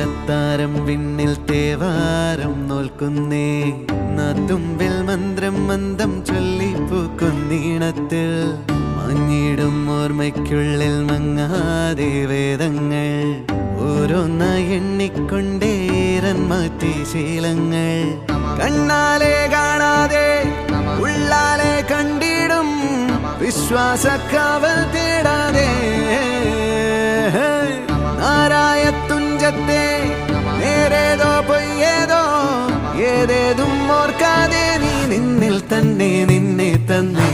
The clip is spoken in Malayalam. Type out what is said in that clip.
അത്താരം വിണ്ണിൽ തേവാരം നോൽക്കുന്നേ നാത്തുമ്പിൽ മന്ത്രം മന്ദം ചൊല്ലിപ്പൂക്കുന്നീണത്തിൽ മഞ്ഞിടും ഓർമ്മയ്ക്കുള്ളിൽ മങ്ങാതെ വേദങ്ങൾ ഓരോന്നായി എണ്ണിക്കൊണ്ടേരൻ മാറ്റി ശീലങ്ങൾ കണ്ണാലെ കാണാതെ ഉള്ളാലെ കണ്ടിടും വിശ്വാസക്കാവൽ തേടാതെ നാരായ തുഞ്ചത്തെ നേരേതോ പൊയ്യേതോ ഏതേതും ഓർക്കാതെ നീ നിന്നിൽ തന്നെ നിന്നെ തന്നെ